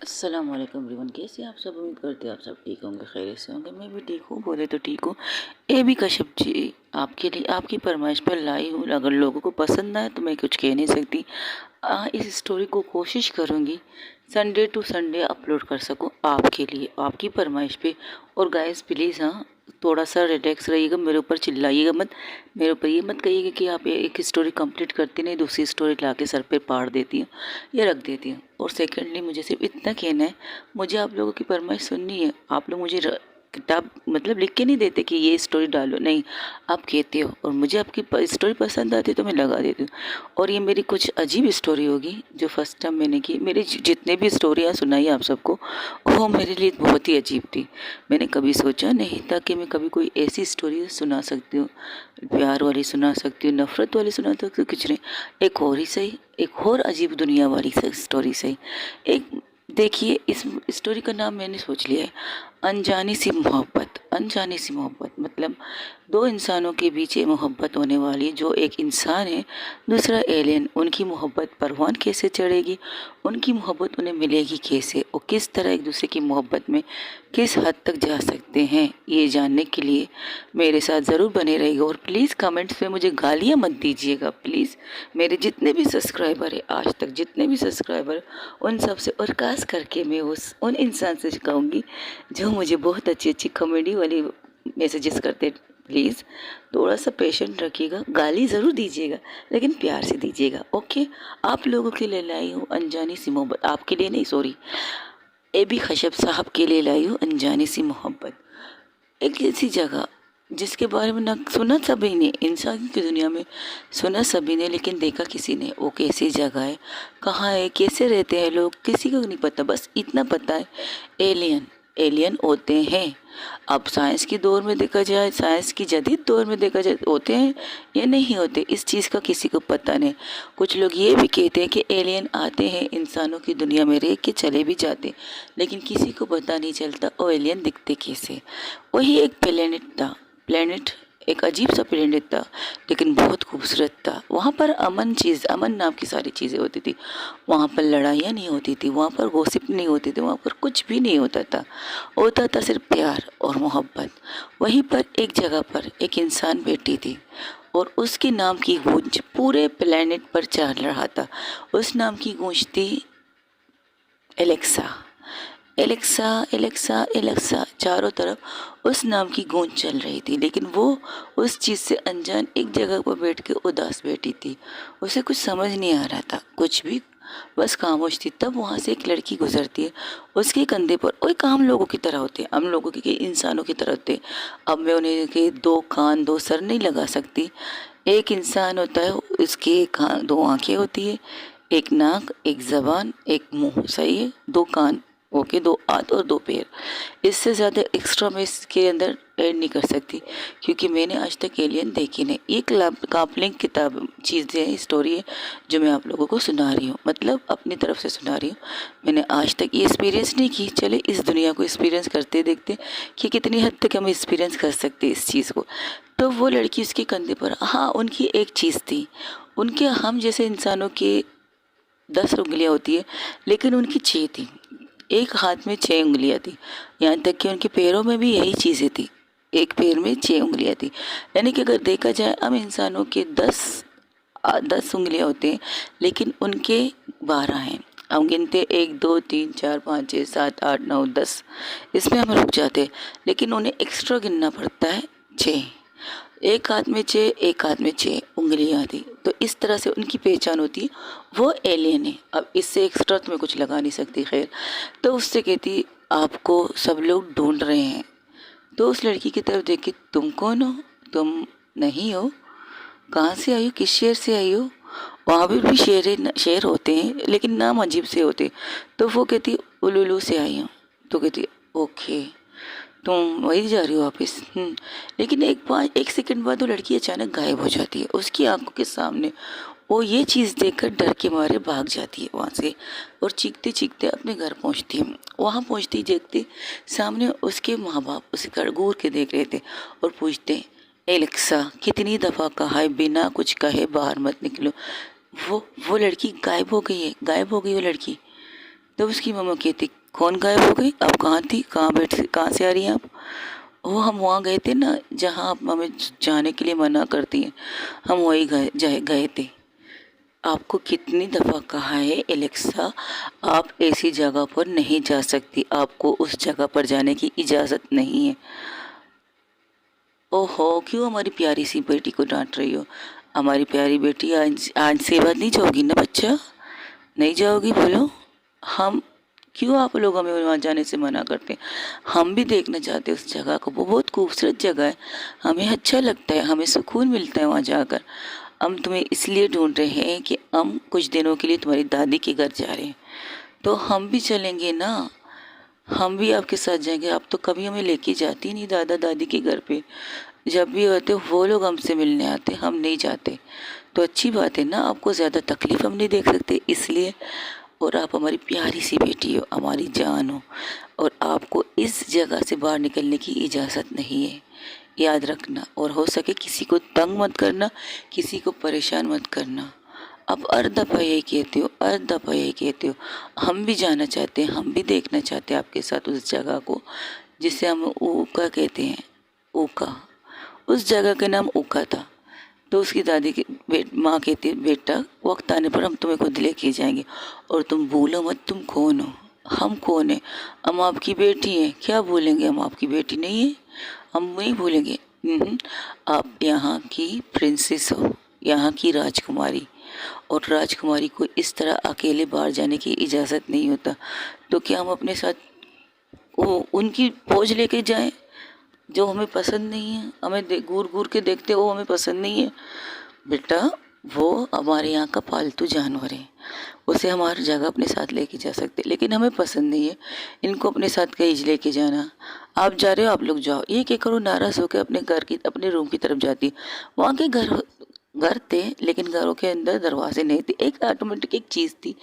अस्सलाम वालेकुम एवरीवन। कैसे आप सब? उम्मीद करते हैं आप सब ठीक होंगे, खैरियत से होंगे। मैं भी ठीक हूँ, बोले तो ठीक हूँ। ए बी कश्यप जी आपके लिए आपकी फरमाइश पर लाई हूँ। अगर लोगों को पसंद आए तो मैं कुछ कह नहीं सकती। इस स्टोरी को कोशिश करूँगी संडे टू संडे अपलोड कर सकूँ आपके लिए, आपकी फरमाइश पे। और गाइस प्लीज़, हाँ, थोड़ा सा रिलैक्स रहिएगा, मेरे ऊपर चिल्लाइएगा मत। मेरे ऊपर ये मत कहिएगा कि आप एक स्टोरी कंप्लीट करती नहीं, दूसरी स्टोरी ला के सर पे पाड़ देती हूँ या रख देती हूँ। और सेकेंडली मुझे सिर्फ इतना कहना है, मुझे आप लोगों की फरमाइश सुननी है। आप लोग मुझे किताब मतलब लिख के नहीं देते कि ये स्टोरी डालो, नहीं, आप कहते हो और मुझे आपकी स्टोरी पसंद आती है तो मैं लगा देती हूँ। और ये मेरी कुछ अजीब स्टोरी होगी जो फर्स्ट टाइम मैंने की। मेरी जितने भी स्टोरियाँ सुनाई आप सबको, वो मेरे लिए बहुत ही अजीब थी। मैंने कभी सोचा नहीं था कि मैं कभी कोई ऐसी स्टोरी सुना सकती हूँ, प्यार वाली सुना सकती हूँ, नफ़रत वाली सुना सकती हूँ, कुछ नहीं। एक और ही सही, एक और अजीब दुनिया वाली स्टोरी सही। एक देखिए, इस स्टोरी का नाम मैंने सोच लिया है, अनजानी सी मोहब्बत। अनजानी सी मोहब्बत मतलब दो इंसानों के बीच ये मोहब्बत होने वाली, जो एक इंसान है दूसरा एलियन। उनकी मोहब्बत परवान कैसे चढ़ेगी, उनकी मोहब्बत उन्हें मिलेगी कैसे, और किस तरह एक दूसरे की मोहब्बत में किस हद तक जा सकते हैं, ये जानने के लिए मेरे साथ ज़रूर बने रहिएगा। और प्लीज़ कमेंट्स में मुझे गालियाँ मत दीजिएगा प्लीज़। मेरे जितने भी सब्सक्राइबर है, आज तक जितने भी सब्सक्राइबर, उन सब से और खास करके मैं उन इंसान से कहूँगी जो मुझे बहुत अच्छी अच्छी कॉमेडी वाली मैसेजेस करते हैं। प्लीज़ थोड़ा सा पेशेंट रखिएगा, गाली ज़रूर दीजिएगा लेकिन प्यार से दीजिएगा, ओके। आप लोगों के लिए लाई हूँ अनजानी सी मोहब्बत, आपके लिए नहीं, सॉरी, ए बी कश्यप साहब के लिए लाई हूँ अनजानी सी मोहब्बत। एक ऐसी जगह जिसके बारे में ना सुना सभी ने, इंसान की दुनिया में सुना सभी ने लेकिन देखा किसी ने। वो कैसी जगह है, कहाँ है, कैसे रहते हैं लोग, किसी को नहीं पता। बस इतना पता है, एलियन एलियन होते हैं। अब साइंस की दौर में देखा जाए, साइंस की जदीद दौर में देखा जाए, होते हैं या नहीं होते, इस चीज़ का किसी को पता नहीं। कुछ लोग ये भी कहते हैं कि एलियन आते हैं इंसानों की दुनिया में रह के चले भी जाते, लेकिन किसी को पता नहीं चलता वो एलियन दिखते कैसे। वही एक प्लेनेट था, प्लेनेट एक अजीब सा प्लेनेट था लेकिन बहुत खूबसूरत था। वहाँ पर अमन नाम की सारी चीज़ें होती थी। वहाँ पर लड़ाइयाँ नहीं होती थी, वहाँ पर गॉसिप नहीं होती थी, वहाँ पर कुछ भी नहीं होता था। होता था सिर्फ प्यार और मोहब्बत। वहीं पर एक जगह पर एक इंसान बैठी थी और उसके नाम की गूंज पूरे प्लेनेट पर चल रहा था। उस नाम की गूंज थी एलेक्सा। एलेक्सा एलेक्सा एलेक्सा, चारों तरफ उस नाम की गूंज चल रही थी, लेकिन वो उस चीज़ से अनजान एक जगह पर बैठ के उदास बैठी थी। उसे कुछ समझ नहीं आ रहा था, कुछ भी, बस खामोश थी। तब वहाँ से एक लड़की गुजरती है, उसके कंधे पर, वही काम लोगों की तरह होते हैं, हम लोगों के इंसानों की तरह होते हैं। अब मैं उन्हें के दो कान दो सर नहीं लगा सकती। एक इंसान होता है, उसकी एक दो आंखें होती है, एक नाक, एक जबान, एक मुंह, सही है, दो कान, ओके, दो हाथ और दो पैर। इससे ज़्यादा एक्स्ट्रा मैं इसके अंदर ऐड नहीं कर सकती क्योंकि मैंने आज तक एलियन देखी नहीं। एक काल्पनिक किताब चीज़ें है, स्टोरी है जो मैं आप लोगों को सुना रही हूँ, मतलब अपनी तरफ से सुना रही हूँ। मैंने आज तक ये एक्सपीरियंस नहीं की, चले इस दुनिया को एक्सपीरियंस करते देखते कि कितनी हद तक हम एक्सपीरियंस कर सकते इस चीज़ को। तो वो लड़की उसके कंधे पर, हाँ, उनकी एक चीज़ थी, उनके हम जैसे इंसानों के 10 उंगलियां होती है लेकिन उनकी 6 थी। एक हाथ में 6 उंगलियां थी, यहाँ तक कि उनके पैरों में भी यही चीज़ें थी, एक पैर में 6 उंगलियां थी। यानी कि अगर देखा जाए हम इंसानों के 10 उंगलियां होते हैं लेकिन उनके 12 हैं। हम गिनते 1 2 3 4 5 6 7 8 9 10, इसमें हम रुक जाते हैं, लेकिन उन्हें एक्स्ट्रा गिनना पड़ता है 6। एक हाथ में 6, एक हाथ में 6 उंगलियां थी, तो इस तरह से उनकी पहचान होती है, वो एलियन है। अब इससे एक्स्ट्रा तो मैं कुछ लगा नहीं सकती, खैर। तो उससे कहती आपको सब लोग ढूंढ रहे हैं। तो उस लड़की की तरफ देख के, तुम कौन हो, तुम नहीं हो, कहाँ से आई हो, किस शहर से आई हो। वहाँ भी शहर होते हैं लेकिन नाम अजीब से होते। तो वो कहती उलुलू से आई हूँ। तो कहती ओके, तुम वही जा रही हो वापस। लेकिन एक सेकंड बाद वो लड़की अचानक गायब हो जाती है उसकी आंखों के सामने। वो ये चीज़ देखकर डर के मारे भाग जाती है वहाँ से और चीखते चीखते अपने घर पहुँचती है। वहाँ पहुँचती देखते सामने उसके माँ बाप उसे घूर के देख रहे थे और पूछते, एलेक्सा कितनी दफ़ा कहा है बिना कुछ कहे बाहर मत निकलो। वो लड़की गायब हो गई है, गायब हो गई वो लड़की। तब उसकी मम्मा कहती, कौन गायब हो गई, आप कहाँ थी, कहाँ से आ रही हैं आप? वो हम वहाँ गए थे ना जहाँ आप हमें जाने के लिए मना करती हैं, हम वही गए थे। आपको कितनी दफ़ा कहा है एलेक्सा, आप ऐसी जगह पर नहीं जा सकती, आपको उस जगह पर जाने की इजाज़त नहीं है। ओहो, क्यों हमारी प्यारी सी बेटी को डांट रही हो? हमारी प्यारी बेटी, आज से बाद नहीं जाओगी ना बच्चा? नहीं जाओगी बोलो? हम क्यों आप लोग हमें वहाँ जाने से मना करते हैं? हम भी देखना चाहते हैं उस जगह को, वो बहुत खूबसूरत जगह है, हमें अच्छा लगता है, हमें सुकून मिलता है वहाँ जाकर। हम तुम्हें इसलिए ढूंढ रहे हैं कि हम कुछ दिनों के लिए तुम्हारी दादी के घर जा रहे हैं, तो हम भी चलेंगे ना, हम भी आपके साथ जाएंगे। आप तो कभी हमें लेके जाती नहीं दादा दादी के घर पे, जब भी होते वो लोग हमसे मिलने आते, हम नहीं जाते। तो अच्छी बात है ना, आपको ज़्यादा तकलीफ हम नहीं देख सकते इसलिए। और आप हमारी प्यारी सी बेटी हो, हमारी जान हो, और आपको इस जगह से बाहर निकलने की इजाज़त नहीं है, याद रखना। और हो सके किसी को तंग मत करना, किसी को परेशान मत करना। आप हर दफ़ा यही कहते हो, हर दफ़ा यही कहते हो। हम भी जाना चाहते हैं, हम भी देखना चाहते हैं आपके साथ उस जगह को जिसे हम ऊका कहते हैं। ऊका, उस जगह का नाम ऊका था। तो उसकी दादी की माँ कहती है, बेटा वक्त आने पर हम तुम्हें खुद लेके जाएंगे, और तुम भूलो मत तुम कौन हो। हम कौन है? हम आपकी बेटी हैं। क्या बोलेंगे, हम आपकी बेटी नहीं है? हम नहीं बोलेंगे। आप यहाँ की प्रिंसेस हो, यहाँ की राजकुमारी, और राजकुमारी को इस तरह अकेले बाहर जाने की इजाज़त नहीं होता। तो क्या हम अपने साथ वो उनकी फौज लेके जाएं जो हमें पसंद नहीं है? हमें घूर घूर के देखते वो हमें पसंद नहीं है। बेटा वो हमारे यहाँ का पालतू जानवर है, उसे हम हर जगह अपने साथ लेके जा सकते, लेकिन हमें पसंद नहीं है इनको अपने साथ कहीं लेके जाना। आप जा रहे हो, आप लोग जाओ। ये क्या करो, नाराज़ होकर अपने रूम की तरफ जाती। वहाँ के घर थे, लेकिन घरों के अंदर दरवाजे नहीं थे। एक ऑटोमेटिक एक चीज़ थी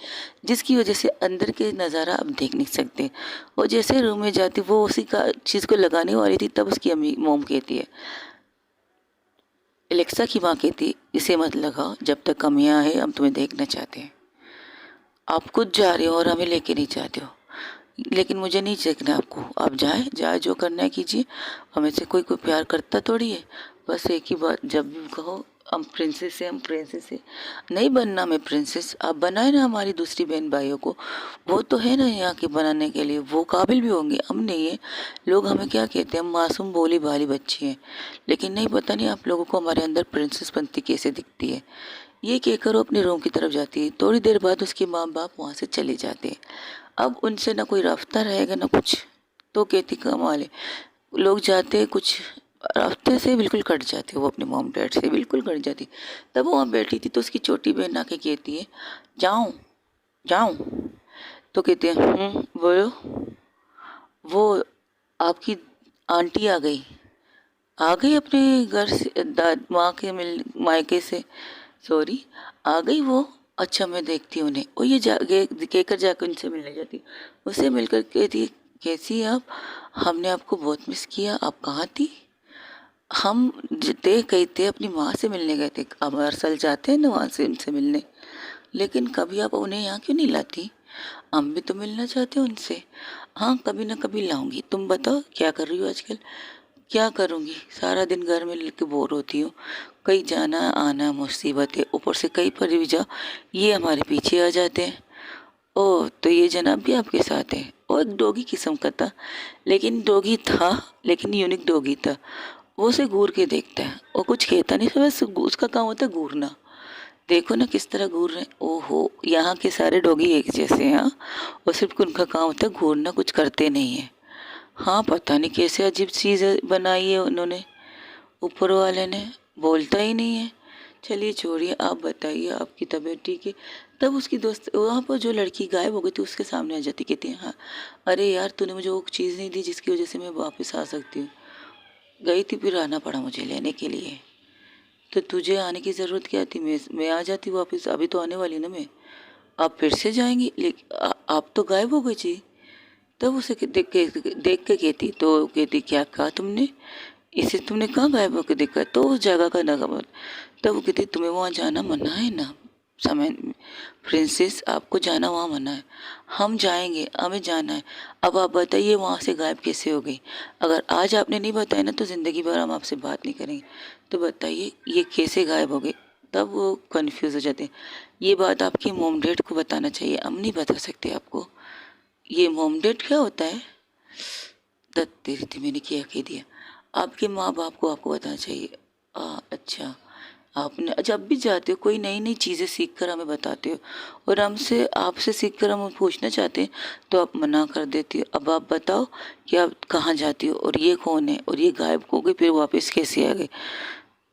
जिसकी वजह से अंदर के नज़ारा आप देख नहीं सकते। वो जैसे रूम में जाती, वो उसी का चीज़ को लगाने वाली थी, तब उसकी अम्मी मोम कहती है, एलेक्सा की माँ कहती, इसे मत लगाओ, जब तक हम यहाँ है हम तुम्हें देखना चाहते हैं। आप खुद जा रहे हो और हमें लेके नहीं जाते हो, लेकिन मुझे नहीं देखना आपको। आप जाए जो करना है कीजिए, हमें से कोई प्यार करता थोड़ी है। बस एक ही बात, जब भी कहो हम प्रिंसेस है, हम प्रिंसेस है। नहीं बनना मैं प्रिंसेस, आप बनाए ना हमारी दूसरी बहन भाइयों को, वो तो है ना यहाँ के बनाने के लिए, वो काबिल भी होंगे, हम नहीं है। लोग हमें क्या कहते हैं, हम मासूम भोली भाली बच्ची हैं, लेकिन नहीं, पता नहीं आप लोगों को हमारे अंदर प्रिंसेस बनती कैसे दिखती है। ये कहकर वो अपने रूम की तरफ जाती है। थोड़ी देर बाद उसके माँ बाप वहाँ से चले जाते हैं। अब उनसे ना कोई रास्ता रहेगा ना कुछ। तो कहती, कमाल है, लोग जाते हैं कुछ रास्ते से बिल्कुल कट जाते, वो अपने मॉम डैड से बिल्कुल कट जाती। तब वो वहाँ बैठी थी, तो उसकी छोटी बहन आके कहती है, जाऊँ जाऊँ? तो कहते हैं, बोलो। वो आपकी आंटी आ गई अपने घर से, माँ के मायके से, सॉरी, आ गई वो। अच्छा, मैं देखती हूँ उन्हें। और ये कहकर जाकर उनसे मिलने जाती, उससे मिलकर कहती, कैसी आप, हमने आपको बहुत मिस किया, आप कहाँ थी? हम देख गए थे, अपनी माँ से मिलने गए थे, अब हर साल जाते हैं ना वहाँ से उनसे मिलने, लेकिन कभी आप उन्हें यहाँ क्यों नहीं लाती? हम भी तो मिलना चाहते हैं उनसे। हाँ, कभी ना कभी लाऊंगी। तुम बताओ क्या कर रही हो आजकल? क्या करूँगी, सारा दिन घर में लेके बोर होती हूँ, कहीं जाना आना मुसीबत है, ऊपर से कहीं पर भी जाओ ये हमारे पीछे आ जाते हैं। ओह, तो ये जनाब भी आपके साथ है? वो एक डॉगी किस्म का था, लेकिन डॉगी था, लेकिन यूनिक डॉगी था। वो उसे घूर के देखता है, वो कुछ कहता नहीं, तो बस उसका काम होता है घूरना। देखो ना किस तरह घूर रहे हैं। ओहो, यहाँ के सारे डॉगी एक जैसे हैं, हाँ? और सिर्फ उनका काम होता है घूरना, कुछ करते नहीं है। हाँ, पता नहीं कैसे अजीब चीज़ बनाई है उन्होंने, ऊपर वाले ने, बोलता ही नहीं है। चलिए छोड़िए, आप बताइए आपकी तबीयत ठीक है? तब उसकी दोस्त वहाँ पर जो लड़की गायब हो गई थी उसके सामने आ जाती, कहती है, हाँ अरे यार, तूने मुझे वो चीज़ नहीं दी जिसकी वजह से मैं वापस आ सकती हूँ, गई थी फिर आना पड़ा मुझे लेने के लिए। तो तुझे आने की ज़रूरत क्या थी? मैं आ जाती वापस, अभी तो आने वाली ना मैं। आप फिर से जाएंगी, लेकिन आप तो गायब हो गई थी। तब उसे देख के कहती, तो कहती, क्या कहा तुमने? इसे तुमने कहाँ गायब होकर देखा? तो उस जगह का नगम। तब वो कहती, तुम्हें वहाँ जाना मना है ना, समय प्रिंसेस आपको जाना वहाँ मना है, हम जाएंगे, हमें जाना है। अब आप बताइए वहाँ से गायब कैसे हो गई? अगर आज आपने नहीं बताया ना तो ज़िंदगी भर हम आपसे बात नहीं करेंगे। तो बताइए ये कैसे गायब हो गई? तब वो कंफ्यूज हो जाते हैं। ये बात आपकी मोम डैड को बताना चाहिए, हम नहीं बता सकते आपको। ये मोम डैड क्या होता है? दत्त तेरी थी, मैंने क्या कह दिया। आपके माँ बाप को आपको बताना चाहिए। अच्छा, आपने जब भी जाते हो कोई नई नई चीज़ें सीख कर हमें बताते हो, और हमसे आपसे सीख कर हम पूछना चाहते हैं तो आप मना कर देती हो। अब आप बताओ कि आप कहाँ जाती हो और ये कौन है और ये गायब हो गए फिर वापस कैसे आ गए?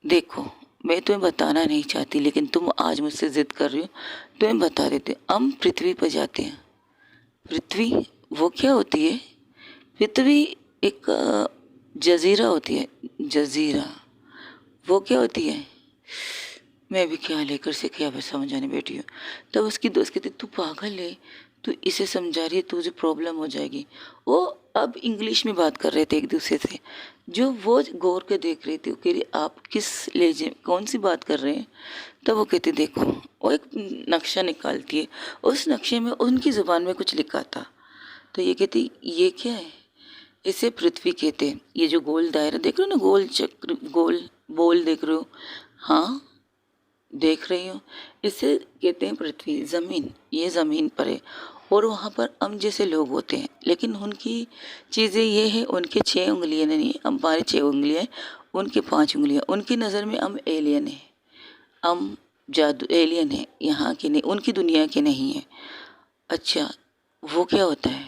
देखो, मैं तुम्हें बताना नहीं चाहती लेकिन तुम आज मुझसे ज़िद कर रही हो तो मैं बता देती हूँ। हम पृथ्वी पर जाते हैं। पृथ्वी वो क्या होती है? पृथ्वी एक जजीरा होती है। जजीरा वो क्या होती है? मैं भी क्या लेकर से क्या बस समझाने बैठी हूँ। तब उसकी दोस्त कहती तू पागल है, तू इसे समझा रही है, तुझे प्रॉब्लम हो जाएगी। वो अब इंग्लिश में बात कर रहे थे एक दूसरे से, जो वो गौर के देख रही थी। वो कह रही आप किस लेजे कौन सी बात कर रहे हैं? तब वो कहती देखो, वो एक नक्शा निकालती है, उस नक्शे में उनकी ज़ुबान में कुछ लिखा था। तो ये कहती ये क्या है? इसे पृथ्वी कहते हैं। ये जो गोल दायरा देख रहे हो ना, गोल चक्र, गोल बोल देख रहे हो? हाँ, देख रही हूँ। इसे कहते हैं पृथ्वी, ज़मीन। ये ज़मीन पर है और वहाँ पर हम जैसे लोग होते हैं, लेकिन उनकी चीज़ें ये है, उनके 6 उंगलियाँ नहीं, हमारी 6 उंगलियाँ, उनके 5 उंगलियाँ। उनकी नज़र में हम एलियन हैं, हम जादू एलियन हैं, यहाँ के नहीं, उनकी दुनिया के नहीं है। अच्छा, वो क्या होता है?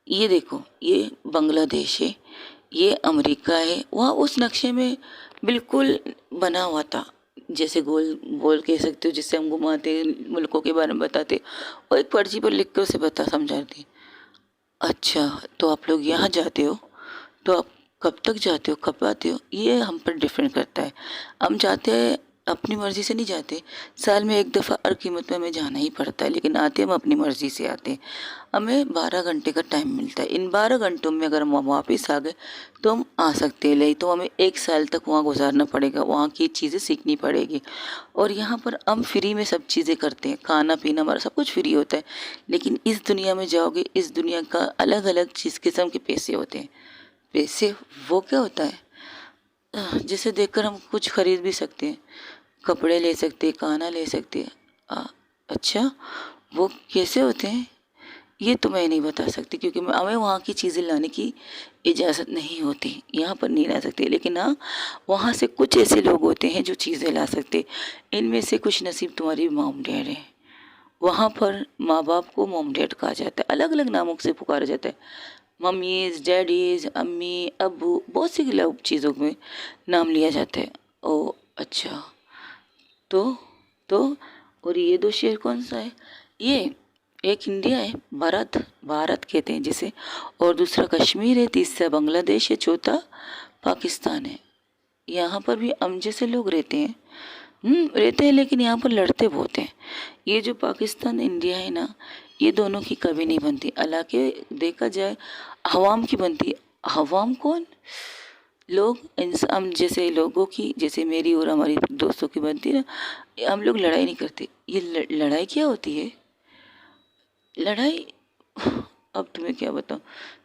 ये देखो, ये बांग्लादेश है, ये अमेरिका है। वहाँ उस नक्शे में बिल्कुल बना हुआ था, जैसे गोल गोल कह सकते हो, जिससे हम घुमाते मुल्कों के बारे में बताते, और एक पर्ची पर लिख के उसे बता समझाते। अच्छा, तो आप लोग यहाँ जाते हो, तो आप कब तक जाते हो, कब आते हो? ये हम पर डिपेंड करता है। हम जाते हैं, अपनी मर्ज़ी से नहीं जाते। साल में एक दफ़ा हर कीमत में हमें जाना ही पड़ता है, लेकिन आते हम अपनी मर्ज़ी से आते हैं। हमें 12 घंटे का टाइम मिलता है। इन 12 घंटों में अगर हम वापस आ गए तो हम आ सकते हैं, नहीं तो हमें 1 साल तक वहाँ गुजारना पड़ेगा, वहाँ की चीज़ें सीखनी पड़ेगी। और यहाँ पर हम फ्री में सब चीज़ें करते हैं, खाना पीना हमारा सब कुछ फ्री होता है। लेकिन इस दुनिया में जाओगे, इस दुनिया का अलग अलग चीज़ किस्म के पैसे होते हैं। पैसे वो क्या होता है? जिसे देखकर हम कुछ खरीद भी सकते हैं, कपड़े ले सकते हैं, खाना ले सकते हैं। अच्छा, वो कैसे होते हैं ये तो मैं नहीं बता सकती, क्योंकि हमें वहाँ की चीज़ें लाने की इजाज़त नहीं होती, यहाँ पर नहीं ला सकते। लेकिन हाँ, वहाँ से कुछ ऐसे लोग होते हैं जो चीज़ें ला सकते। इनमें से कुछ नसीब तुम्हारी मॉम डैड है। वहाँ पर माँ बाप को मॉम डैड कहा जाता है, अलग अलग नामों से पुकारा जाता है। मम्मीज़, डैडीज़, अम्मी, अब्बू, बहुत सी लोग चीज़ों में नाम लिया जाता है। ओ अच्छा, तो तो और ये दो शेर कौन सा है? ये एक इंडिया है, भारत, भारत कहते हैं जिसे, और दूसरा कश्मीर है, तीसरा बांग्लादेश है, चौथा पाकिस्तान है। यहाँ पर भी हम जैसे लोग रहते हैं, रहते हैं, लेकिन यहाँ पर लड़ते बहुत हैं। ये जो पाकिस्तान इंडिया है ना, ये दोनों की कभी नहीं बनती। हालांकि देखा जाए हवाम की बनती है। हवाम कौन? लोग, इंसान जैसे लोगों की, जैसे मेरी और हमारी दोस्तों की बनती है ना। हम लोग लड़ाई नहीं करते। ये लड़ाई क्या होती है? लड़ाई अब तुम्हें क्या बताऊँ,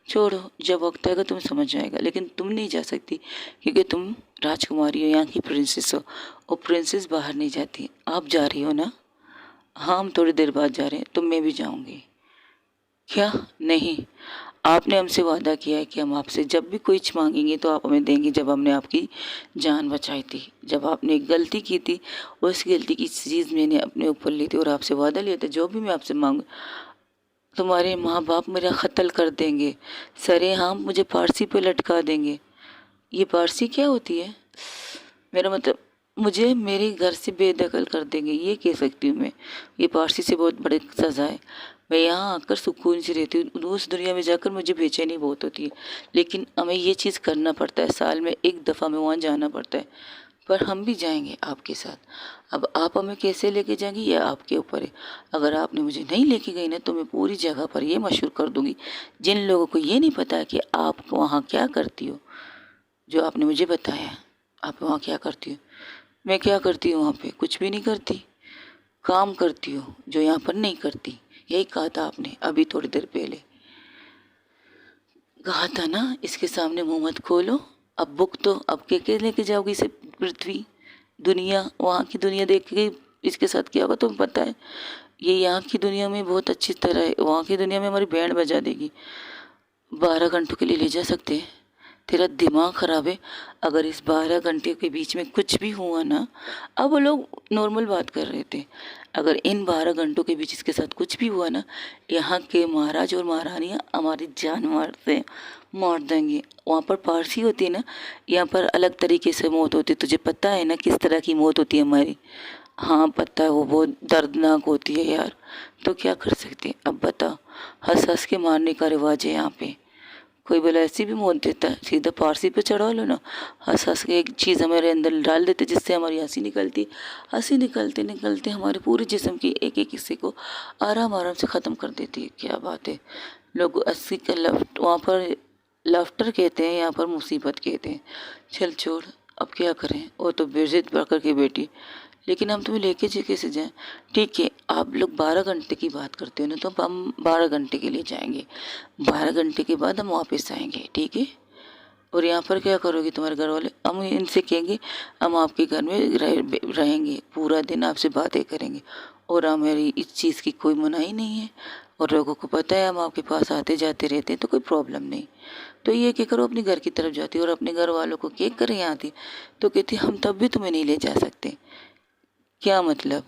छोड़ो, जब वक्त आएगा तुम समझ जाएगा। लेकिन तुम नहीं जा सकती, क्योंकि तुम राजकुमारी हो, यहाँ की प्रिंसेस हो, और प्रिंसेस बाहर नहीं जाती। आप जा रही हो ना? हाँ, हम थोड़ी देर बाद जा रहे हैं, तो मैं भी जाऊँगी। क्या? नहीं, आपने हमसे वादा किया है कि हम आपसे जब भी कुछ मांगेंगे तो आप हमें देंगे। जब हमने आपकी जान बचाई थी, जब आपने एक गलती की थी, उस गलती की चीज़ मैंने अपने ऊपर ली थी, और आपसे वादा लिया था जो भी मैं आपसे मांगू, तुम्हारे माँ बाप मेरा कत्ल कर देंगे, सरेआम मुझे फांसी पे लटका देंगे। ये फांसी क्या होती है? मेरा मतलब, मुझे मेरे घर से बेदखल कर देंगे, ये कह सकती हूँ मैं। ये फांसी से बहुत बड़ी सज़ा है। मैं यहाँ आकर सुकून से रहती हूँ, उस दुनिया में जाकर मुझे बेचैनी बहुत होती है। लेकिन हमें ये चीज़ करना पड़ता है, साल में एक दफ़ा में वहाँ जाना पड़ता है। पर हम भी जाएंगे आपके साथ। अब आप हमें कैसे लेके जाएंगी ये आपके ऊपर है। अगर आपने मुझे नहीं लेके गई ना, तो मैं पूरी जगह पर ये मशहूर कर दूंगी, जिन लोगों को ये नहीं पता कि आप वहाँ क्या करती हो, जो आपने मुझे बताया आप वहाँ क्या करती हो। मैं क्या करती हूँ वहाँ पे? कुछ भी नहीं करती, काम करती हूँ जो यहाँ पर नहीं करती। यही कहा था आपने अभी थोड़ी देर पहले, कहा था ना इसके सामने मुंह मत खोलो। अब बुक तो अब के लेके जाओगी इसे पृथ्वी, दुनिया, वहाँ की दुनिया देख के इसके साथ क्या होगा तुम्हें पता है? ये यहाँ की दुनिया में बहुत अच्छी तरह है, वहाँ की दुनिया में हमारी बैंड बजा देगी। 12 घंटों के लिए ले जा सकते हैं? तेरा दिमाग खराब है। अगर इस 12 घंटे के बीच में कुछ भी हुआ ना, अब वो लोग नॉर्मल बात कर रहे थे, अगर इन 12 घंटों के बीच इसके साथ कुछ भी हुआ ना, यहाँ के महाराज और महारानियाँ हमारी जान मार देंगे। वहाँ पर पारसी होती है ना, यहाँ पर अलग तरीके से मौत होती है। तुझे पता है ना किस तरह की मौत होती है हमारी? हाँ पता है, वो बहुत दर्दनाक होती है यार। तो क्या कर सकते हैं अब बता? हंस हंस के मारने का रिवाज है यहाँ पे। कोई बोला ऐसी भी मौत देता है? सीधा फांसी पे चढ़ा लो ना। हंस हंस के एक चीज़ हमारे अंदर डाल देते जिससे हमारी हंसी निकलती। हंसी निकलते निकलते हमारे पूरे जिस्म की एक एक हिस्से को आराम आराम से ख़त्म कर देती है। क्या बात है। लोग हंसी का वहाँ पर लाफ्टर कहते हैं, यहाँ पर मुसीबत कहते हैं। चल छोड़, अब क्या करें, वो तो बेजिद बकर की बेटी। लेकिन हम तुम्हें लेके जे कैसे जाएं? ठीक है, आप लोग 12 घंटे की बात करते हो ना, तो हम 12 घंटे के लिए जाएंगे। 12 घंटे के बाद हम वापस आएंगे, ठीक है? और यहाँ पर क्या करोगे तुम्हारे घर वाले? हम इनसे कहेंगे हम आपके घर में रहेंगे, पूरा दिन आपसे बातें करेंगे, और हमारी इस चीज़ की कोई मनाही नहीं है, और लोगों को पता है हम आपके पास आते जाते रहते हैं, तो कोई प्रॉब्लम नहीं। तो ये क्या करो, अपने घर की तरफ जाती और अपने घर वालों को केक कर यहाँ आती, तो कहती हम तब भी तुम्हें नहीं ले जा सकते। क्या मतलब?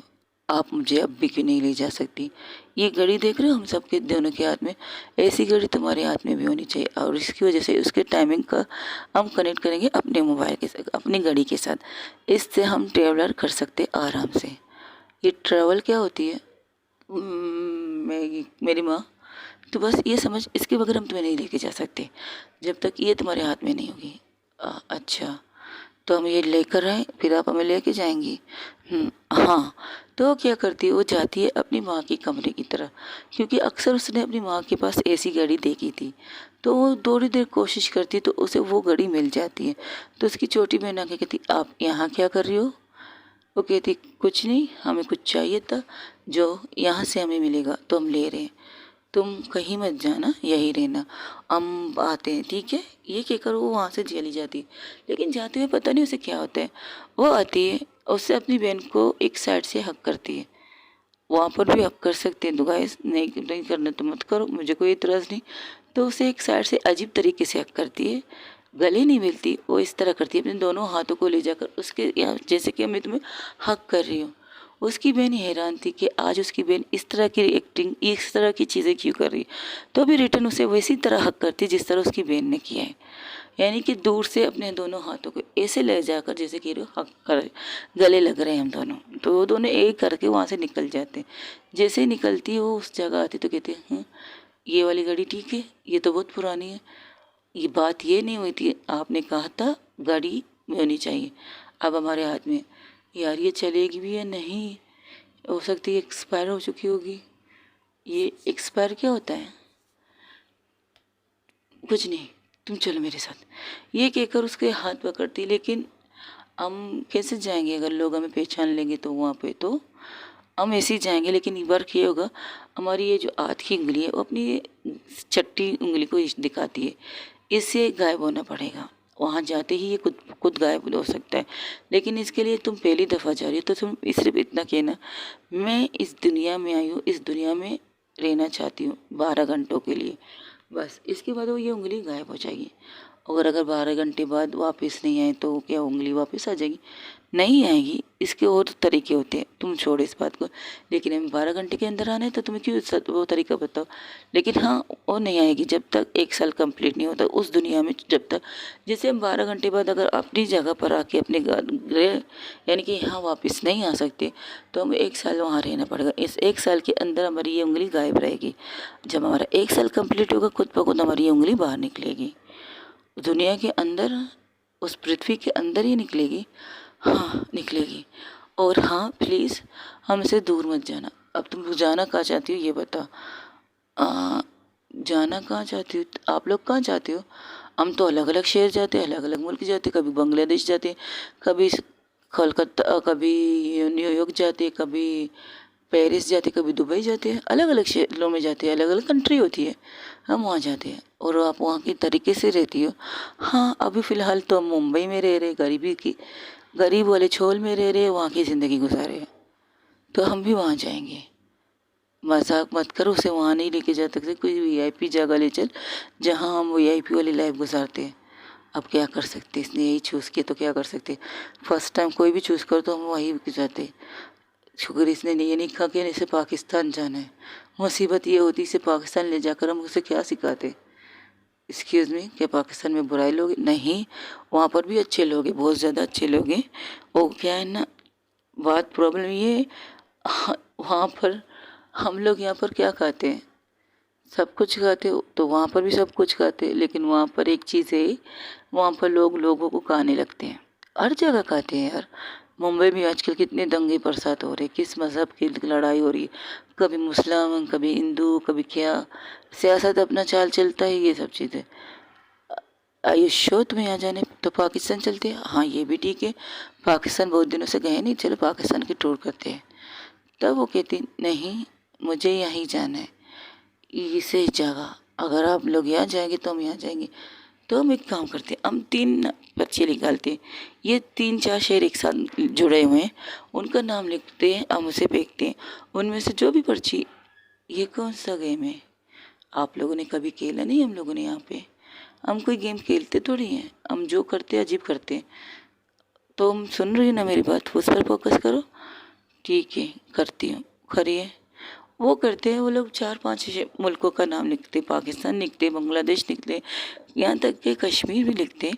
आप मुझे अब भी क्यों नहीं ले जा सकती? ये घड़ी देख रहे हो हम सबके दोनों के हाथ में, ऐसी घड़ी तुम्हारे हाथ में भी होनी चाहिए, और इसकी वजह से उसके टाइमिंग का हम कनेक्ट करेंगे अपने मोबाइल के साथ, अपनी घड़ी के साथ। इससे हम ट्रेवलर कर सकते आराम से। ये ट्रैवल क्या होती है? मेरी माँ, तो बस ये समझ, इसके बगैर हम तुम्हें नहीं लेके जा सकते जब तक ये तुम्हारे हाथ में नहीं होगी। अच्छा, तो हम ये लेकर आए फिर आप हमें लेके जाएंगी? हाँ। तो क्या करती है, वो जाती है अपनी माँ के कमरे की तरफ, क्योंकि अक्सर उसने अपनी माँ के पास ऐसी घड़ी देखी थी। तो वो थोड़ी देर कोशिश करती तो उसे वो घड़ी मिल जाती है। तो उसकी छोटी बहन आके कहती आप यहाँ क्या कर रही हो? वो कहती कुछ नहीं, हमें कुछ चाहिए था जो यहाँ से हमें मिलेगा तो हम ले रहे हैं, तुम कहीं मत जाना, यही रहना, हम आते हैं, ठीक है? ये कहकर वो वहाँ से चली जाती है। लेकिन जाते हुए पता नहीं उसे क्या होता है, वो आती है उससे अपनी बहन को एक साइड से हक करती है। वहाँ पर भी हक कर सकते हैं, तो गाइस नहीं करना तो मत करो, मुझे कोई इतराज़ नहीं। तो उसे एक साइड से अजीब तरीके से हक करती है, गले नहीं मिलती, वो इस तरह करती है अपने दोनों हाथों को ले जाकर उसके, या जैसे कि मैं तुम्हें हक कर रही हूँ। उसकी बहन हैरान थी कि आज उसकी बहन इस तरह की एक्टिंग, इस तरह की चीज़ें क्यों कर रही है। तो भी रिटर्न उसे वैसी तरह हक करती जिस तरह उसकी बहन ने किया है, यानी कि दूर से अपने दोनों हाथों को ऐसे ले जाकर जैसे कि हक कर, गले लग रहे हैं हम दोनों। तो वो दोनों एक करके वहाँ से निकल जाते हैं। जैसे ही निकलती है वो उस जगह आती तो कहते हैं ये वाली गाड़ी ठीक है, ये तो बहुत पुरानी है। ये बात ये नहीं हुई थी, आपने कहा था गाड़ी होनी चाहिए, अब हमारे हाथ में। यार ये चलेगी भी या नहीं? हो सकती है एक्सपायर हो चुकी होगी। ये एक्सपायर क्या होता है? कुछ नहीं, तुम चलो मेरे साथ, ये कहकर उसके हाथ पकड़ती। लेकिन हम कैसे जाएंगे? अगर लोग हमें पहचान लेंगे तो वहाँ पे तो हम ऐसे ही जाएंगे। लेकिन एक बार ये होगा, हमारी ये जो हाथ की उंगली है वो अपनी चट्टी उंगली को दिखाती है, इससे गायब होना पड़ेगा। वहाँ जाते ही ये खुद खुद गायब हो सकता है। लेकिन इसके लिए तुम पहली दफ़ा जा रही हो तो तुम सिर्फ इतना कहना मैं इस दुनिया में आई हूँ, इस दुनिया में रहना चाहती हूँ 12 घंटों के लिए, बस। इसके बाद वो ये उंगली गायब हो जाएगी। और अगर 12 घंटे बाद वापस नहीं आए तो क्या उंगली वापस आ जाएगी? नहीं आएगी। इसके और तरीके होते हैं, तुम छोड़ो इस बात को। लेकिन हमें 12 घंटे के अंदर आना है तो तुम्हें क्यों वो तरीका बताओ। लेकिन हाँ, वो नहीं आएगी जब तक 1 साल कंप्लीट नहीं होता उस दुनिया में। जब तक जैसे हम 12 घंटे बाद अगर अपनी जगह पर आके अपने गृह यानी कि यहाँ वापस नहीं आ सकते तो हमें 1 साल वहाँ रहना पड़ेगा। इस 1 साल के अंदर हमारी ये उंगली गायब रहेगी। जब हमारा 1 साल कंप्लीट होगा खुद ब खुद हमारी ये उंगली बाहर निकलेगी, दुनिया के अंदर, उस पृथ्वी के अंदर ही निकलेगी। हाँ निकलेगी। और हाँ प्लीज़ हमसे दूर मत जाना। अब तुम जाना कहाँ चाहती हो ये बता। जाना कहाँ चाहती हो? आप लोग कहाँ चाहते हो? हम तो अलग अलग शहर जाते हैं, अलग अलग मुल्क जाते हैं, कभी बांग्लादेश जाते हैं, कभी कोलकाता, कभी न्यूयॉर्क जाते, कभी पेरिस जाते, कभी दुबई जाते हैं, अलग अलग शहरों में जाते हैं, अलग अलग कंट्री होती है, हम वहाँ जाते हैं। और आप वहाँ की तरीके से रहती हो। हाँ, अभी फ़िलहाल तो हम मुंबई में रह रहे, गरीब वाले छोल में रह रहे, वहाँ की ज़िंदगी गुजारे हैं। तो हम भी वहाँ जाएंगे। मजाक मत करो, उसे वहाँ नहीं लेके जा सकते, कोई वीआईपी जगह ले चल जहाँ हम वीआईपी वाली लाइफ गुजारते हैं। अब क्या कर सकते, इसने यही चूज़ किया तो क्या कर सकते। फर्स्ट टाइम कोई भी चूज़ करो तो हम वही जाते। शुक्र इसने ये नहीं कहा कि इसे पाकिस्तान जाना है। मुसीबत ये होती, इसे पाकिस्तान ले जाकर हम उसे क्या सिखाते। एक्सक्यूज़ मी, क्या पाकिस्तान में बुराई लोग नहीं, वहाँ पर भी अच्छे लोग हैं, बहुत ज़्यादा अच्छे लोग हैं। वो क्या है ना, बात प्रॉब्लम ये है, वहाँ पर हम लोग यहाँ पर क्या खाते हैं, सब कुछ खाते हो तो वहाँ पर भी सब कुछ खाते हैं। लेकिन वहाँ पर एक चीज़ है, वहाँ पर लोग लोगों को खाने लगते हैं, हर जगह खाते हैं यार। मुंबई में आजकल कितने दंगे फसाद हो रहे, किस मज़हब की लड़ाई हो रही है, कभी मुस्लिम कभी हिंदू कभी क्या, सियासत अपना चाल चलता है, ये सब चीज़ें। आयुष्यो तुम्हें यहाँ जाने तो पाकिस्तान चलते हैं, हाँ ये भी ठीक है, पाकिस्तान बहुत दिनों से गए नहीं, चलो पाकिस्तान की टूर करते हैं। तब वो कहती नहीं, मुझे यहीं जाना है, इसे जगह, अगर आप लोग यहाँ जाएंगे तो हम यहाँ जाएंगे। तो हम एक काम करते हैं, हम 3 पर्चे निकालते हैं, ये 3-4 शहर एक साथ जुड़े हुए हैं, उनका नाम लिखते हैं, हम उसे फेंकते हैं। उनमें से जो भी पर्ची, ये कौन सा गेम है, आप लोगों ने कभी खेला नहीं, हम लोगों ने यहाँ पे, हम कोई गेम खेलते थोड़ी हैं, हम जो करते हैं अजीब करते हैं। तो हम सुन रही हो ना मेरी बात, उस पर फोकस करो। ठीक है, करती हूँ, करिए। वो करते हैं, वो लोग 4-5 मुल्कों का नाम लिखते, पाकिस्तान लिखते, बांग्लादेश लिखते, यहाँ तक कि कश्मीर भी लिखते।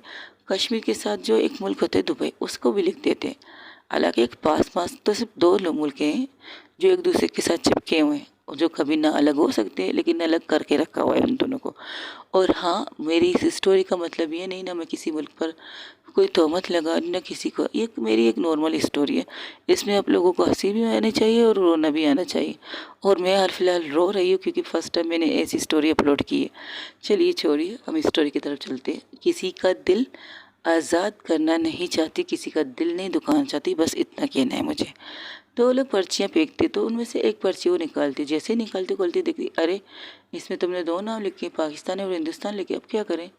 कश्मीर के साथ जो एक मुल्क होता है दुबई, उसको भी लिख देते। हालांकि एक पास पास तो सिर्फ 2 लोग मुल्क हैं जो एक दूसरे के साथ चिपके हुए हैं, और जो कभी ना अलग हो सकते हैं, लेकिन अलग करके रखा हुआ है उन दोनों को। और हाँ, मेरी इस स्टोरी का मतलब ये नहीं ना मैं किसी मुल्क पर कोई तोहमत लगा रही ना किसी को, ये मेरी एक नॉर्मल स्टोरी है। इसमें आप लोगों को हंसी भी आनी चाहिए और रोना भी आना चाहिए। और मैं हाल फिलहाल रो रही हूँ क्योंकि फर्स्ट टाइम मैंने ऐसी स्टोरी अपलोड की है। चलिए छोड़िए, हम स्टोरी की तरफ चलते हैं। किसी का दिल आज़ाद करना नहीं चाहती, किसी का दिल नहीं दुखाना चाहती, बस इतना कहना है मुझे। तो वो लोग पर्चियाँ फेंकते, तो उनमें से एक पर्ची वो निकालती, जैसे ही निकालती खोलती देखती, अरे इसमें तुमने 2 नाम लिखे, पाकिस्तान और हिंदुस्तान लिखे, अब क्या करें।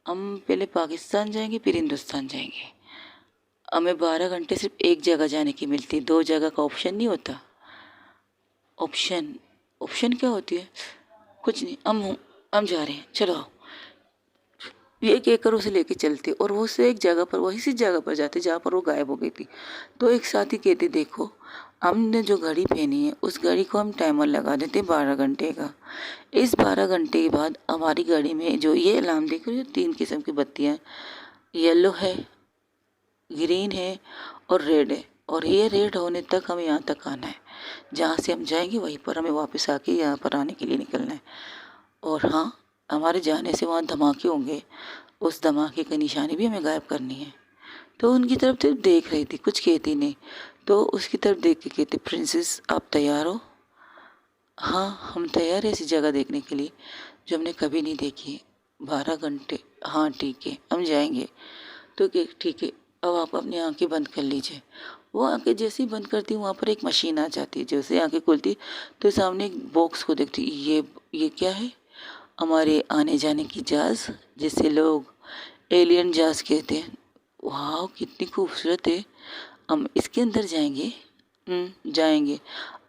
हम पहले पाकिस्तान जाएंगे फिर हिंदुस्तान जाएंगे। हमें 12 घंटे सिर्फ एक जगह जाने की मिलती, 2 जगह का ऑप्शन नहीं होता। ऑप्शन, ऑप्शन क्या होती है, कुछ नहीं, हम जा रहे हैं, चलो आओ। ये कहकर उसे लेके चलते, और वो उसे एक जगह पर, वही सी जगह पर जाते जहाँ पर वो गायब हो गई थी। तो एक साथी कहते, देखो हमने जो घड़ी पहनी है उस घड़ी को हम टाइमर लगा देते 12 घंटे का। इस 12 घंटे के बाद हमारी गाड़ी में जो ये अलार्म देख रही हो, 3 किस्म की बत्तियाँ, येलो है, ग्रीन है और रेड है, और ये रेड होने तक हमें यहाँ तक आना है, जहाँ से हम जाएंगे वहीं पर हमें वापस आके यहाँ पर आने के लिए निकलना है। और हाँ, हमारे जाने से वहाँ धमाके होंगे, उस धमाके की निशानी भी हमें गायब करनी है। तो उनकी तरफ सिर्फ देख रही थी, कुछ कहती नहीं। तो उसकी तरफ देख के कहती, प्रिंसेस आप तैयार हो। हाँ हम तैयार है ऐसी जगह देखने के लिए जो हमने कभी नहीं देखी है, 12 घंटे, हाँ ठीक है हम जाएंगे। तो ठीक है, अब आप अपनी आंखें बंद कर लीजिए। वो आंखें जैसे ही बंद करती, वहाँ पर एक मशीन आ जाती है, जैसे आंखें खुलती तो सामने एक बॉक्स को देखती, ये क्या है, हमारे आने जाने की जहाज़, जिसे लोग एलियन जहाज़ कहते हैं। वाह कितनी खूबसूरत है, हम इसके अंदर जाएंगे। जाएंगे,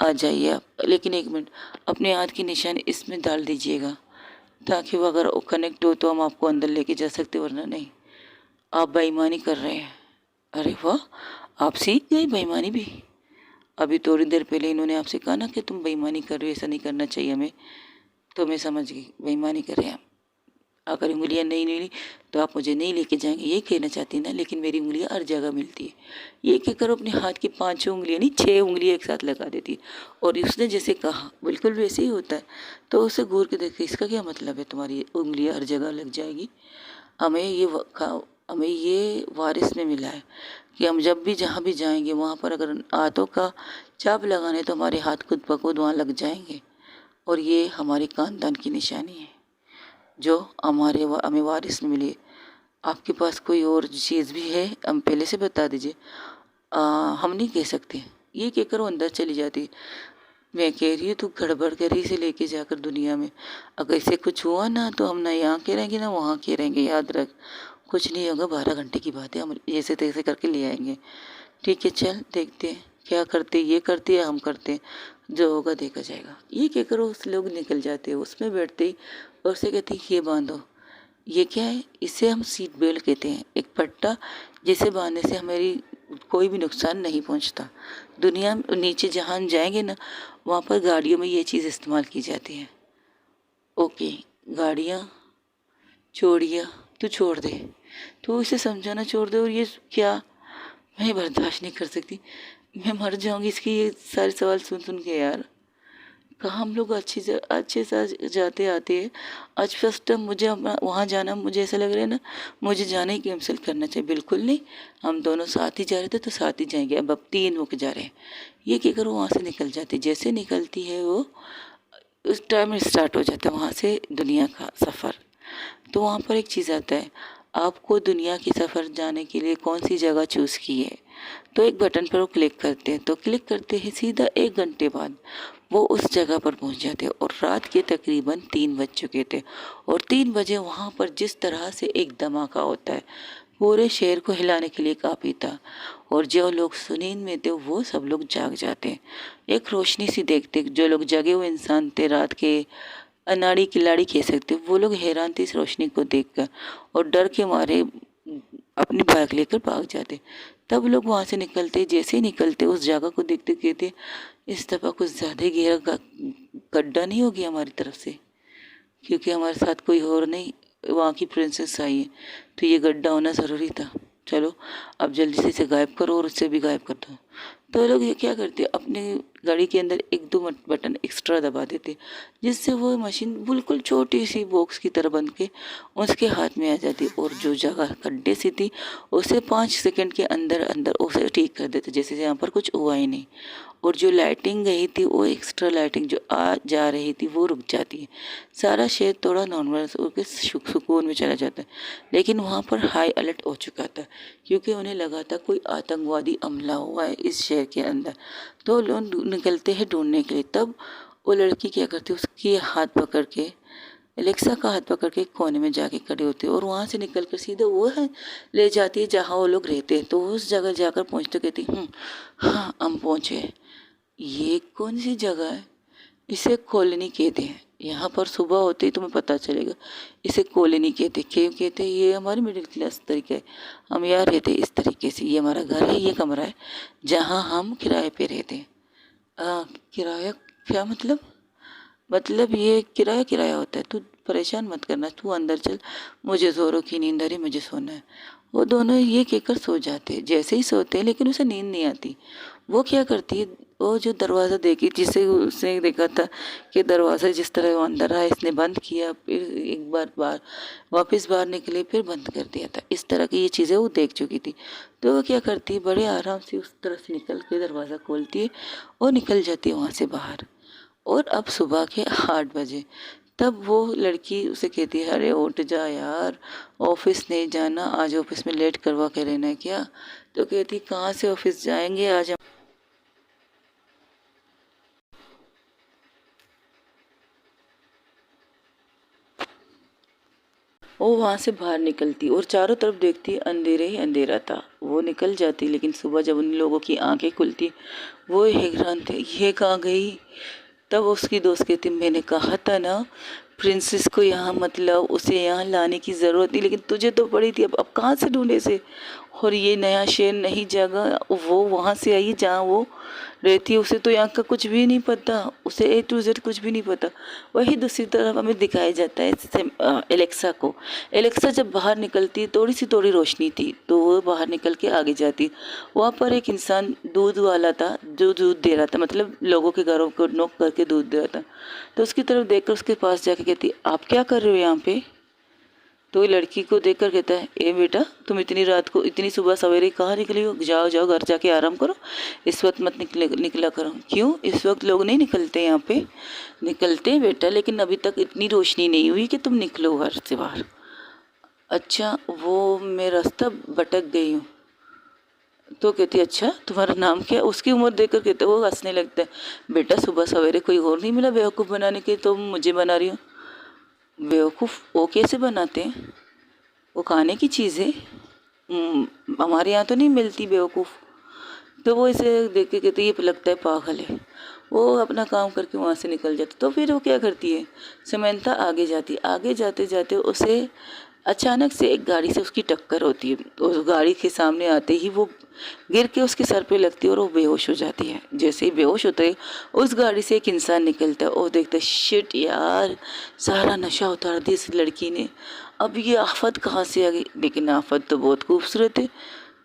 आ जाइए आप, लेकिन एक मिनट, अपने हाथ की निशानी इसमें डाल दीजिएगा, ताकि वो अगर कनेक्ट हो तो हम आपको अंदर लेके जा सकते, वरना नहीं। आप बेईमानी कर रहे हैं। अरे वाह, आप सीख गई बेईमानी भी। अभी थोड़ी देर पहले इन्होंने आपसे कहा ना कि तुम बेईमानी कर रहे हो, ऐसा नहीं करना चाहिए हमें। तो मैं समझ गई बेईमानी कर रहे हैं आप। अगर उंगलियां नहीं मिली तो आप मुझे नहीं लेके जाएंगे, ये कहना चाहती ना, लेकिन मेरी उंगलियां हर जगह मिलती है। ये कहकर अपने हाथ की 5 उंगलियां नहीं, 6 उंगलियां एक साथ लगा देती है। और उसने जैसे कहा बिल्कुल वैसे ही होता है। तो उसे घूर के देखे, इसका क्या मतलब है तुम्हारी उंगलियां हर जगह लग जाएगी। हमें ये हमें ये वारिस में मिला है कि हम जब भी जहाँ भी जाएंगे वहाँ पर अगर हाथों का चाप लगाने तो हमारे हाथ खुद ब खुद वहाँ लग जाएंगे। और ये हमारे खानदान की निशानी है जो हमें वारिस में मिली है। आपके पास कोई और चीज़ भी है, हम पहले से बता दीजिए। हम नहीं कह सकते। ये कहकर वो अंदर चली जाती। मैं कह रही हूँ तू गड़बड़ कर रही, इसे लेके जाकर दुनिया में, अगर इसे कुछ हुआ ना तो हम ना यहाँ के रहेंगे ना वहाँ के रहेंगे, याद रख। कुछ नहीं होगा, 12 घंटे की बात है, हम ऐसे तैसे करके ले आएंगे। ठीक है, चल देखते हैं क्या करते, ये करते हैं हम करते हैं, जो होगा देखा जाएगा। ये कहकर उस लोग निकल जाते हैं। उसमें बैठते ही और उसे कहती ये बांधो। ये क्या है? इसे हम सीट बेल्ट कहते हैं, एक पट्टा जिसे बांधने से हमारी कोई भी नुकसान नहीं पहुंचता। दुनिया में नीचे जहाँ हम जाएंगे ना, वहाँ पर गाड़ियों में ये चीज़ इस्तेमाल की जाती है। ओके, गाड़ियाँ चोड़ियाँ तू छोड़ दे, तू इसे समझाना छोड़ दे। और ये क्या, मैं बर्दाश्त नहीं कर सकती, मैं मर जाऊंगी इसके ये सारे सवाल सुन सुन के यार। कहाँ हम लोग अच्छे से जाते आते हैं। आज फर्स्ट टाइम मुझे वहाँ जाना, मुझे ऐसा लग रहा है ना मुझे जाना ही कैंसिल करना चाहिए। बिल्कुल नहीं, हम दोनों साथ ही जा रहे थे तो साथ ही जाएंगे। अब 3 होके जा रहे हैं। ये कहकर वो वहाँ से निकल जाती। जैसे निकलती है वो, उस टाइम स्टार्ट हो जाता है वहाँ से दुनिया का सफ़र। तो वहाँ पर एक चीज़ आता है, आपको दुनिया की सफ़र जाने के लिए कौन सी जगह चूज़ की है। तो एक बटन पर वो क्लिक करते हैं, तो क्लिक करते ही सीधा 1 घंटे बाद वो उस जगह पर पहुंच जाते हैं। और रात के तकरीबन 3 बज चुके थे। और 3 बजे वहाँ पर जिस तरह से एक धमाका होता है, पूरे शहर को हिलाने के लिए काफ़ी था। और जो लोग नींद में थे वो सब लोग जाग जाते हैं। एक रोशनी सी देखते, जो लोग जगे हुए इंसान थे, रात के अनाड़ी किलाड़ी कह सकते, वो लोग हैरान थे इस रोशनी को देखकर और डर के मारे अपनी बाइक लेकर भाग जाते। तब लोग वहाँ से निकलते, जैसे ही निकलते उस जगह को देखते, कहते इस दफ़ा कुछ ज़्यादा ही गहरा गड्ढा नहीं हो गया हमारी तरफ से, क्योंकि हमारे साथ कोई और नहीं, वहाँ की प्रिंसेस आई है, तो ये गड्ढा होना ज़रूरी था। चलो अब जल्दी से इसे गायब करो और उससे भी गायब कर दो। तो लोग ये क्या करते, अपने गाड़ी के अंदर 1-2 बटन एक्स्ट्रा दबा देते, जिससे वो मशीन बिल्कुल छोटी सी बॉक्स की तरह बन के उसके हाथ में आ जाती। और जो जगह गड्ढे सी थी उसे 5 सेकंड के अंदर अंदर उसे ठीक कर देते, जैसे यहाँ पर कुछ हुआ ही नहीं। और जो लाइटिंग गई थी, वो एक्स्ट्रा लाइटिंग जो आ जा रही थी वो रुक जाती है। सारा शहर थोड़ा नॉर्मल होकर सुकून में चला जाता है। लेकिन वहाँ पर हाई अलर्ट हो चुका था, क्योंकि उन्हें लगा था कोई आतंकवादी हमला हुआ है इस शहर के अंदर। तो लोग निकलते हैं ढूंढने के लिए। तब वो लड़की क्या करती है, उसकी हाथ पकड़ के, एलेक्सा का हाथ पकड़ के कोने में जाके खड़े होते हैं। और वहाँ से निकल कर सीधे वो है ले जाती है जहाँ वो लोग रहते हैं। तो उस जगह जाकर पहुँचते कहती हाँ हम पहुँचे। ये कौन सी जगह है? इसे कॉलोनी कहते हैं। यहाँ पर सुबह होते ही तुम्हें पता चलेगा। इसे कॉलोनी कहते, क्यों कहते हैं? ये हमारी मिडिल क्लास तरीका है, हम यहाँ रहते इस तरीके से। ये हमारा घर है, ये कमरा है जहाँ हम किराए पे रहते हैं। किराया क्या मतलब? मतलब ये किराया किराया होता है। तू परेशान मत करना, तू अंदर चल, मुझे जोरों की नींद आ रही, मुझे सोना है। वो दोनों ये कहकर सो जाते हैं। जैसे ही सोते हैं, लेकिन उसे नींद नहीं आती। वो क्या करती है, वो जो दरवाज़ा देखी, जिसे उसने देखा था कि दरवाज़ा जिस तरह वो अंदर आया, इसने बंद किया, फिर एक बार वापस बाहर निकले, फिर बंद कर दिया था। इस तरह की ये चीज़ें वो देख चुकी थी। तो वो क्या करती है, बड़े आराम से उस तरह से निकल के दरवाज़ा खोलती है और निकल जाती है वहाँ से बाहर। और अब सुबह के 8 बजे, तब वो लड़की उसे कहती है अरे उठ जा यार, ऑफिस नहीं जाना, आज ऑफिस में लेट करवा के रहना है क्या? तो कहती कहाँ से ऑफिस जाएंगे, आज हम। वो वहाँ से बाहर निकलती और चारों तरफ देखती, अंधेरे ही अंधेरा था। वो निकल जाती, लेकिन सुबह जब उन लोगों की आंखें खुलती, वो हैरान थे, ये कहाँ गई? तब उसकी दोस्त कहती मैंने कहा था ना प्रिंसेस को यहाँ मतलब उसे यहाँ लाने की ज़रूरत नहीं, लेकिन तुझे तो पड़ी थी, अब कहाँ से ढूंढे से? और ये नया शहर, नई जगह, वो वहाँ से आई जहाँ वो रहती है, उसे तो यहाँ का कुछ भी नहीं पता, उसे A to Z कुछ भी नहीं पता। वही दूसरी तरफ हमें दिखाया जाता है एलेक्सा को। एलेक्सा जब बाहर निकलती, थोड़ी सी थोड़ी रोशनी थी, तो वो बाहर निकल के आगे जाती। वहाँ पर एक इंसान दूध वाला था जो दूध दे रहा था, मतलब लोगों के घरों को नॉक करके दूध दे रहा था। तो उसकी तरफ देखकर उसके पास जाके कहती आप क्या कर रहे हो यहाँ पे? तो ये लड़की को देखकर कहता है ए बेटा, तुम इतनी रात को इतनी सुबह सवेरे कहाँ निकली हो? जाओ जाओ घर जाके आराम करो, इस वक्त मत निकला करो। क्यों? इस वक्त लोग नहीं निकलते यहाँ पे? निकलते हैं बेटा, लेकिन अभी तक इतनी रोशनी नहीं हुई कि तुम निकलो घर से बाहर। अच्छा, वो मैं रास्ता भटक गई हूँ, तो कहती अच्छा तुम्हारा नाम क्या है? उसकी उम्र देखकर कहते वो हंसने लगता है, बेटा सुबह सवेरे कोई और नहीं मिला बेवकूफ़ बनाने के, तुम मुझे बना रही हो। बेवकूफ़ वो कैसे बनाते हैं, वो खाने की चीज़ है, हमारे यहाँ तो नहीं मिलती बेवकूफ़। तो वो इसे देख के कहती ये लगता है पागल है। वो अपना काम करके वहाँ से निकल जाती। तो फिर वो क्या करती है, समंथा आगे जाती, आगे जाते जाते उसे अचानक से एक गाड़ी से उसकी टक्कर होती है। उस गाड़ी के सामने आते ही वो गिर के उसके सर पे लगती है और वो बेहोश हो जाती है। जैसे ही बेहोश होते ही उस गाड़ी से एक इंसान निकलता है और देखता है शिट यार, सारा नशा उतार दिया इस लड़की ने, अब ये आफत कहाँ से आ गई। लेकिन आफत तो बहुत खूबसूरत है।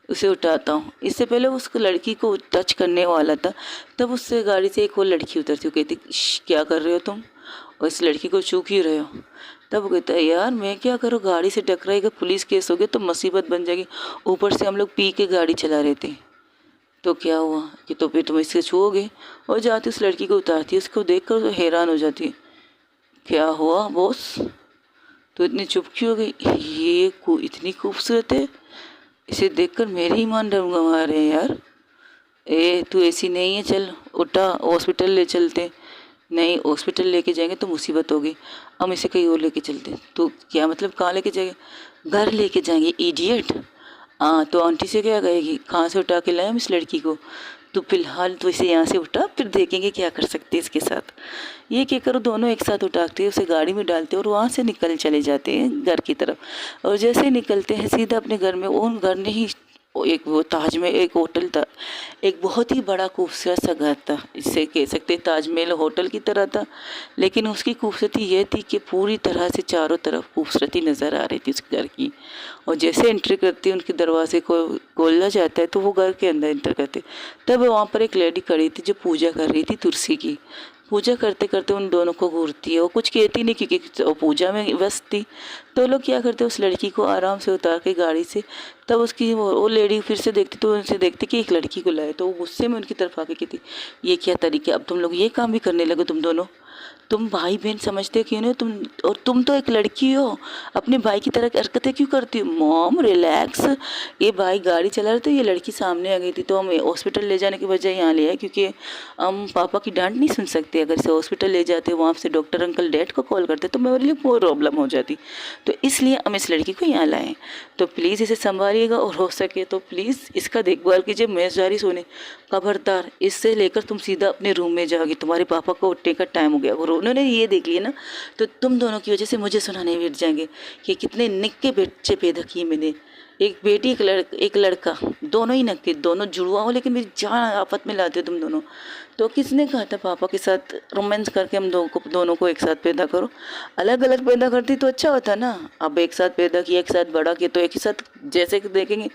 उसे उठाता हूँ, इससे पहले उस लड़की को टच करने वाला था, तब उससे गाड़ी से एक और लड़की उतरती, वो कहती क्या कर रहे हो तुम, और इस लड़की को छू क्यों रहे हो। तब वो कहता है यार मैं क्या करूँ, गाड़ी से टकराएगा, पुलिस केस हो गया तो मुसीबत बन जाएगी, ऊपर से हम लोग पी के गाड़ी चला रहे थे, तो क्या हुआ कि तो फिर तुम इससे छूओगे। और जाती उस लड़की को उतारती है, उसको देख कर तो हैरान हो जाती है, क्या हुआ बॉस, तो इतनी चुप क्यों हो गई, ये इतनी खूबसूरत है, इसे देखकर मेरे ईमान डगमगा रहे हैं यार। ए तू ऐसी नहीं है, चल उठा हॉस्पिटल ले चलते। नहीं हॉस्पिटल लेके जाएंगे तो मुसीबत होगी, हम इसे कहीं और लेके चलते। तो क्या मतलब कहाँ लेके जाएंगे, घर लेके जाएंगे इडियट। हाँ तो आंटी से क्या कहेगी, कहाँ से उठा के लाए हम इस लड़की को, तो फिलहाल तो इसे यहाँ से उठा, फिर देखेंगे क्या कर सकते हैं इसके साथ। ये क्या करो, दोनों एक साथ उठाते हैं, उसे गाड़ी में डालते हैं और वहाँ से निकल चले जाते हैं घर की तरफ। और जैसे ही निकलते हैं सीधा अपने घर में, उन घर ने ही एक वो ताज में एक होटल था, एक बहुत ही बड़ा खूबसूरत सा घर था, इसे कह सकते ताजमहल होटल की तरह था। लेकिन उसकी खूबसूरती यह थी कि पूरी तरह से चारों तरफ खूबसूरती नज़र आ रही थी उस घर की। और जैसे एंट्री करती उनके दरवाजे को खोला जाता है तो वो घर के अंदर एंटर करते, तब वहाँ पर एक लेडी खड़ी थी जो पूजा कर रही थी तुलसी की। पूजा करते करते उन दोनों को घूरती है, वो कुछ कहती नहीं क्योंकि वो पूजा में व्यस्त थी। तो लोग क्या करते उस लड़की को आराम से उतार के गाड़ी से, तब उसकी वो लेडी फिर से देखती तो उनसे देखती कि एक लड़की को लाए, तो वो गुस्से में उनकी तरफ आके कहती ये क्या तरीके, अब तुम लोग ये काम भी करने लगे, तुम दोनों, तुम भाई बहन समझते क्यों नहीं तुम, और तुम तो एक लड़की हो, अपने भाई की तरह हरकतें क्यों करती हो। मॉम रिलैक्स, ये भाई गाड़ी चला रहे थे, ये लड़की सामने आ गई थी तो हम हॉस्पिटल ले जाने की बजाय यहाँ ले आए, क्योंकि हम पापा की डांट नहीं सुन सकते। अगर से हॉस्पिटल ले जाते वहाँ से डॉक्टर अंकल डैड को कॉल करते तो मेरे लिए बहुत प्रॉब्लम हो जाती, तो इसलिए हम इस लड़की को यहाँ लाएँ। तो प्लीज़ इसे संभालिएगा और हो सके तो प्लीज़ इसका देखभाल कीजिए। मेज़दारी सोने, खबरदार इससे लेकर तुम सीधा अपने रूम में जाओगी, तुम्हारे पापा को उठने का टाइम हो गया। और उन्होंने ये देख लिया ना तो तुम दोनों की वजह से मुझे सुनाने बैठ जाएंगे कि कितने निक्के बच्चे पैदा किए मैंने, एक बेटी एक लड़का, दोनों ही नक्के, दोनों जुड़वा हो, लेकिन मेरी जान आफत में लाते हो तुम दोनों। तो किसने कहा था पापा के साथ रोमांस करके हम दोनों को एक साथ पैदा करो, अलग अलग पैदा करती तो अच्छा होता ना। अब एक साथ पैदा किया, एक साथ बड़ा किया, तो एक ही साथ जैसे कि देखेंगे,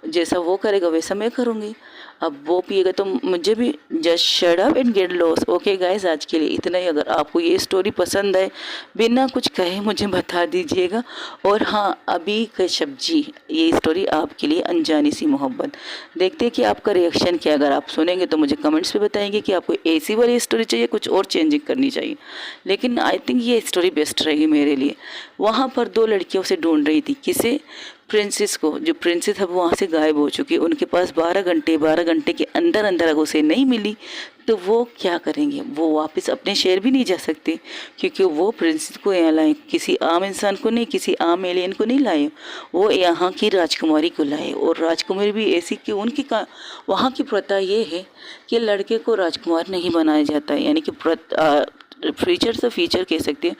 जैसा वो करेगा वैसा मैं करूँगी। अब वो पिएगा तो मुझे भी, just shut up and get lost. Okay guys, आज के लिए इतना ही। अगर आपको ये स्टोरी पसंद आए, बिना कुछ कहे मुझे बता दीजिएगा। और हाँ, अभी कश्यप जी, ये स्टोरी आपके लिए अनजानी सी मोहब्बत, देखते हैं कि आपका रिएक्शन क्या। अगर आप सुनेंगे तो मुझे कमेंट्स पे बताएंगे कि आपको ऐसी वाली स्टोरी चाहिए, कुछ और चेंजिंग करनी चाहिए। लेकिन आई थिंक ये स्टोरी बेस्ट रहेगी मेरे लिए। वहाँ पर दो लड़कियों से ढूंढ रही थी, किसे, प्रिंसेस को। जो प्रिंसेस अब वहाँ से गायब हो चुकी है, उनके पास 12 घंटे के अंदर अंदर अगर उसे नहीं मिली तो वो क्या करेंगे, वो वापस अपने शहर भी नहीं जा सकते, क्योंकि वो प्रिंसेस को यहाँ लाए, किसी आम इंसान को नहीं, किसी आम एलियन को नहीं लाए, वो यहाँ की राजकुमारी को लाए। और राजकुमारी भी ऐसी कि उनकी वहाँ की प्रथा ये है कि लड़के को राजकुमार नहीं बनाया जाता है, यानी कि फीचर से फीचर कह सकते हैं।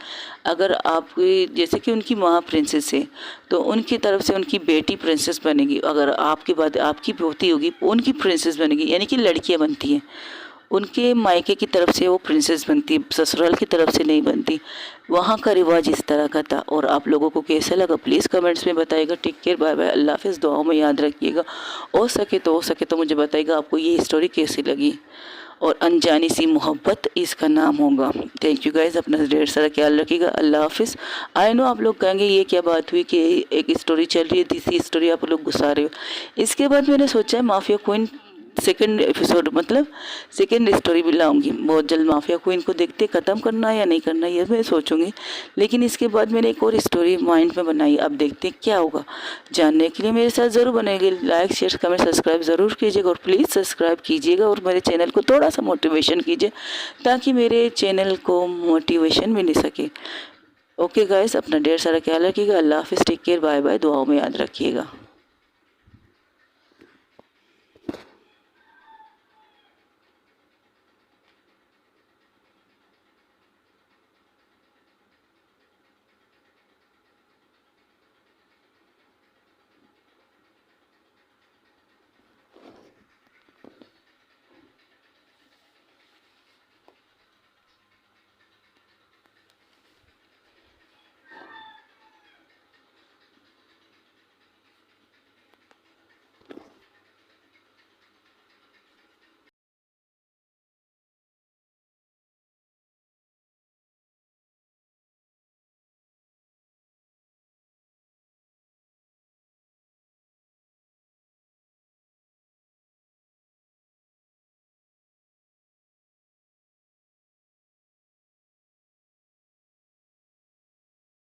अगर आप जैसे कि उनकी माँ प्रिंसेस है तो उनकी तरफ से उनकी बेटी प्रिंसेस बनेगी, अगर आपके बाद आपकी पोती होगी उनकी प्रिंसेस बनेगी, यानी कि लड़कियाँ बनती हैं। उनके मायके की तरफ से वो प्रिंसेस बनती, ससुराल की तरफ से नहीं बनती। वहाँ का रिवाज इस तरह का था। और आप लोगों को कैसा लगा प्लीज़ कमेंट्स में बताइएगा। टेक केयर, बाय बाय, अल्लाह हाफ़िज़, दुआओं में याद रखिएगा। हो सके तो मुझे बताइएगा आपको ये स्टोरी कैसी लगी। और अनजानी सी मोहब्बत इसका नाम होगा। थैंक यू गाइज, अपना ढेर सारा ख्याल रखिएगा। अल्लाह हाफिज़। आई नो आप लोग कहेंगे ये क्या बात हुई कि एक स्टोरी चल रही है, तीसरी स्टोरी आप लोग गुस्सा रहे हो। इसके बाद मैंने सोचा है माफिया क्वीन सेकंड एपिसोड मतलब सेकंड स्टोरी भी लाऊंगी। बहुत जल्द माफिया क्वीन को देखते ख़त्म करना है या नहीं करना ये मैं सोचूंगी, लेकिन इसके बाद मैंने एक और स्टोरी माइंड में बनाई। अब देखते हैं क्या होगा। जानने के लिए मेरे साथ ज़रूर बनेगी। लाइक शेयर कमेंट सब्सक्राइब ज़रूर कीजिएगा और प्लीज़ सब्सक्राइब कीजिएगा और मेरे चैनल को थोड़ा सा मोटिवेशन कीजिए ताकि मेरे चैनल को मोटिवेशन मिल सके। ओके गाइस, अपना ढेर सारा ख्याल रखिएगा। अल्लाह हाफिज़, टेक केयर, बाय बाय, दुआओं में याद रखिएगा।